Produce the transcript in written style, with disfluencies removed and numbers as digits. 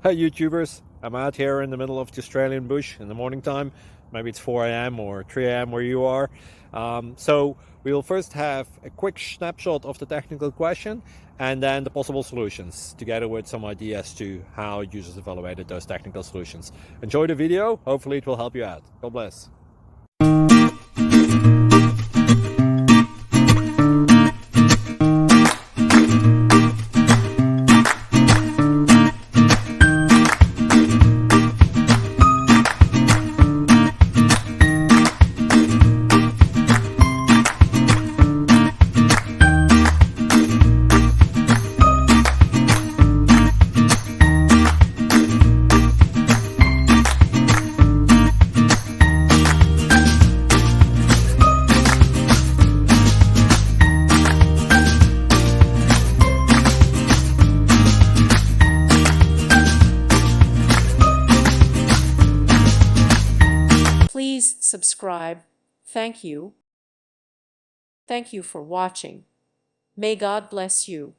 Hey YouTubers, I'm out here in the middle of the Australian bush in the morning time. Maybe it's 4 a.m. or 3 a.m. where you are. So we'll first have a quick snapshot of the technical question and then the possible solutions, together with some ideas to how users evaluated those technical solutions. Enjoy the video, hopefully it will help you out. God bless. Please subscribe. Thank you. Thank you for watching. May God bless you.